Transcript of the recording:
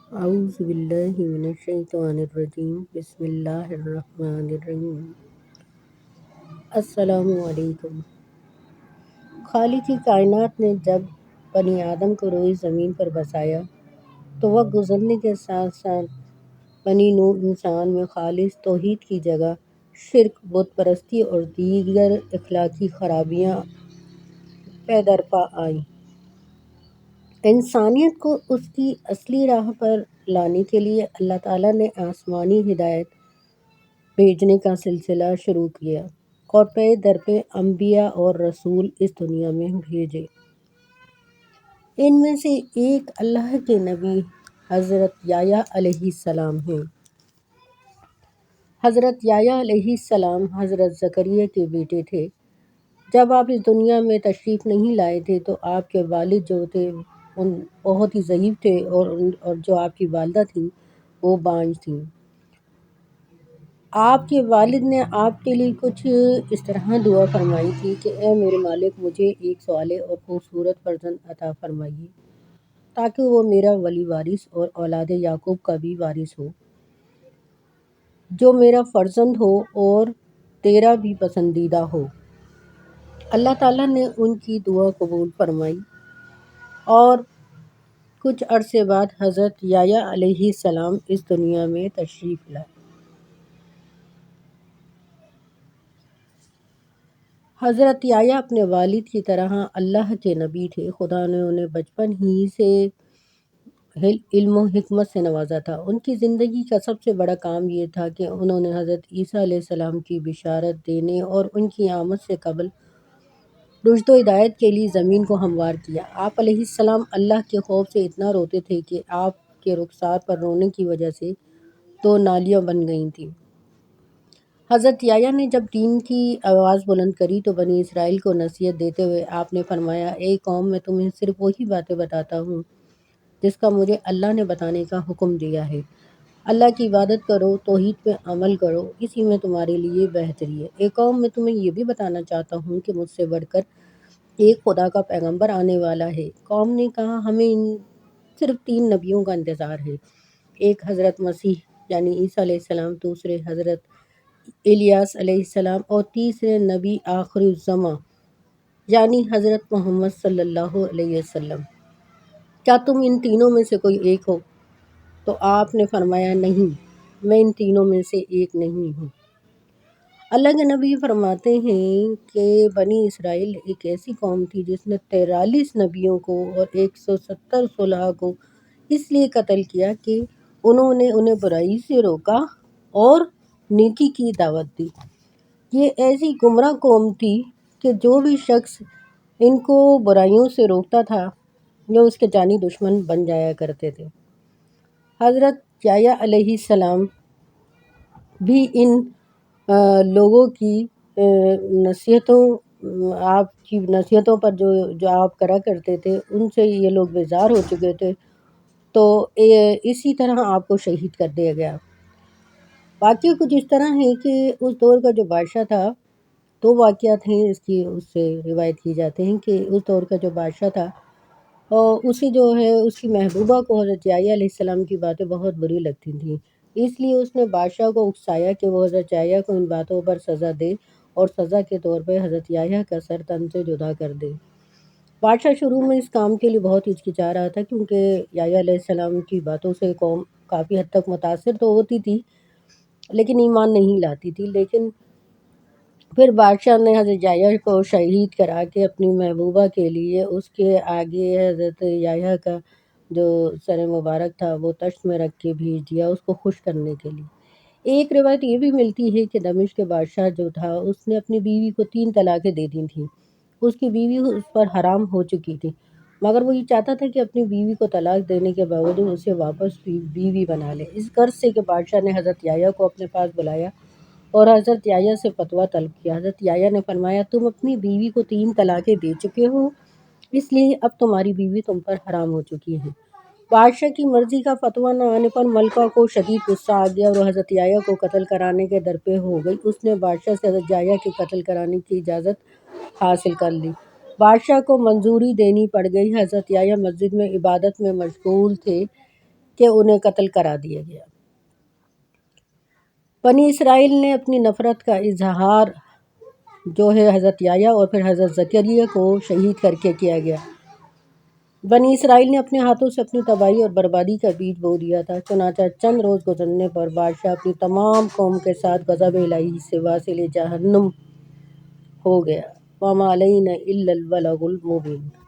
اعوذ باللہ من الشیطان الرجیم بسم اللہ الرحمن الرحیم السلام علیکم۔ خالق کائنات نے جب بنی آدم کو روئے زمین پر بسایا تو وقت گزرنے کے ساتھ ساتھ بنی نوع انسان میں خالص توحید کی جگہ شرک، بت پرستی اور دیگر اخلاقی خرابیاں پیدرپا آئیں۔ انسانیت کو اس کی اصلی راہ پر لانے کے لیے اللہ تعالیٰ نے آسمانی ہدایت بھیجنے کا سلسلہ شروع کیا اور پے در پے انبیاء اور رسول اس دنیا میں بھیجے۔ ان میں سے ایک اللہ کے نبی حضرت یحییٰ علیہ السلام ہیں۔ حضرت یحییٰ علیہ السلام حضرت زکریا کے بیٹے تھے۔ جب آپ اس دنیا میں تشریف نہیں لائے تھے تو آپ کے والد جو تھے بہت ہی ضعیف تھے اور جو آپ کی والدہ تھیں وہ بانجھ تھیں۔ آپ کے والد نے آپ کے لیے کچھ اس طرح دعا فرمائی تھی کہ اے میرے مالک، مجھے ایک صالح اور خوبصورت فرزند عطا فرمائیے تاکہ وہ میرا ولی وارث اور اولاد یعقوب کا بھی وارث ہو، جو میرا فرزند ہو اور تیرا بھی پسندیدہ ہو۔ اللہ تعالیٰ نے ان کی دعا قبول فرمائی اور کچھ عرصے بعد حضرت یحییٰ علیہ السلام اس دنیا میں تشریف لائے۔ حضرت یحییٰ اپنے والد کی طرح اللہ کے نبی تھے۔ خدا نے انہیں بچپن ہی سے علم و حکمت سے نوازا تھا۔ ان کی زندگی کا سب سے بڑا کام یہ تھا کہ انہوں نے حضرت عیسیٰ علیہ السلام کی بشارت دینے اور ان کی آمد سے قبل رشد و ہدایت کے لیے زمین کو ہموار کیا۔ آپ علیہ السلام اللہ کے خوف سے اتنا روتے تھے کہ آپ کے رخسار پر رونے کی وجہ سے 2 نالیاں بن گئی تھیں۔ حضرت یحییٰ نے جب دین کی آواز بلند کری تو بنی اسرائیل کو نصیحت دیتے ہوئے آپ نے فرمایا، اے قوم، میں تمہیں صرف وہی باتیں بتاتا ہوں جس کا مجھے اللہ نے بتانے کا حکم دیا ہے۔ اللہ کی عبادت کرو، توحید پہ عمل کرو، اسی میں تمہارے لیے بہتری ہے۔ اے قوم، میں تمہیں یہ بھی بتانا چاہتا ہوں کہ مجھ سے بڑھ کر ایک خدا کا پیغمبر آنے والا ہے۔ قوم نے کہا، ہمیں صرف 3 نبیوں کا انتظار ہے، ایک حضرت مسیح یعنی عیسیٰ علیہ السلام، دوسرے حضرت الیاس علیہ السلام اور تیسرے نبی آخر الزماں یعنی حضرت محمد صلی اللہ علیہ وسلم۔ کیا تم ان تینوں میں سے کوئی ایک ہو؟ تو آپ نے فرمایا، نہیں، میں ان تینوں میں سے ایک نہیں ہوں۔ اللہ کے نبی فرماتے ہیں کہ بنی اسرائیل ایک ایسی قوم تھی جس نے 43 نبیوں کو اور 170 صلحاء کو اس لیے قتل کیا کہ انہوں نے انہیں برائی سے روکا اور نیکی کی دعوت دی۔ یہ ایسی گمراہ قوم تھی کہ جو بھی شخص ان کو برائیوں سے روکتا تھا وہ اس کے جانی دشمن بن جایا کرتے تھے۔ حضرت یحییٰ علیہ السلام بھی ان لوگوں کی آپ کی نصیحتوں پر جو آپ کرا کرتے تھے ان سے یہ لوگ بیزار ہو چکے تھے، تو اسی طرح آپ کو شہید کر دیا گیا۔ واقعہ کچھ اس طرح ہے کہ اس دور کا جو بادشاہ تھا، 2 واقعات ہیں اس سے روایت کی جاتے ہیں کہ اس دور کا جو بادشاہ تھا اسے جو ہے اس کی محبوبہ کو حضرت یحییٰ علیہ السلام کی باتیں بہت بری لگتی تھیں، اس لیے اس نے بادشاہ کو اکسایا کہ وہ حضرت یحییٰ کو ان باتوں پر سزا دے اور سزا کے طور پہ حضرت یحییٰ کا سر تن سے جدا کر دے۔ بادشاہ شروع میں اس کام کے لیے بہت ہچکچا رہا تھا کیونکہ یحییٰ علیہ السلام کی باتوں سے قوم کافی حد تک متاثر تو ہوتی تھی لیکن ایمان نہیں لاتی تھی۔ لیکن پھر بادشاہ نے حضرت یحییٰ کو شہید کرا کے اپنی محبوبہ کے لیے اس کے آگے حضرت یحییٰ کا جو سر مبارک تھا وہ تشت میں رکھ کے بھیج دیا اس کو خوش کرنے کے لیے۔ ایک روایت یہ بھی ملتی ہے کہ دمشق کے بادشاہ جو تھا اس نے اپنی بیوی کو 3 طلاقیں دے دی تھیں۔ اس کی بیوی اس پر حرام ہو چکی تھی مگر وہ یہ چاہتا تھا کہ اپنی بیوی کو طلاق دینے کے باوجود اسے واپس بیوی بنا لے۔ اس غرض سے کہ بادشاہ نے حضرت یحییٰ کو اپنے پاس بلایا اور حضرت یحییٰ سے فتویٰ طلب کیا۔ حضرت یحییٰ نے فرمایا، تم اپنی بیوی کو 3 طلاقیں دے چکے ہو، اس لیے اب تمہاری بیوی تم پر حرام ہو چکی ہے۔ بادشاہ کی مرضی کا فتویٰ نہ آنے پر ملکہ کو شدید غصہ آ گیا اور وہ حضرت یحییٰ کو قتل کرانے کے درپے ہو گئی۔ اس نے بادشاہ سے حضرت یحییٰ کے قتل کرانے کی اجازت حاصل کر لی۔ بادشاہ کو منظوری دینی پڑ گئی۔ حضرت یحییٰ مسجد میں عبادت میں مشغول تھے کہ انہیں قتل کرا دیا گیا۔ بنی اسرائیل نے اپنی نفرت کا اظہار جو ہے حضرت یحییٰ اور پھر حضرت زکریا کو شہید کر کے کیا گیا۔ بنی اسرائیل نے اپنے ہاتھوں سے اپنی تباہی اور بربادی کا بیج بو دیا تھا، چنانچہ چند روز گزرنے پر بادشاہ اپنی تمام قوم کے ساتھ غضب الہی سے واصل جہنم ہو گیا۔ وَمَا عَلَيْنَا إِلَّا الْبَلَاغُ الْمُبِينُ۔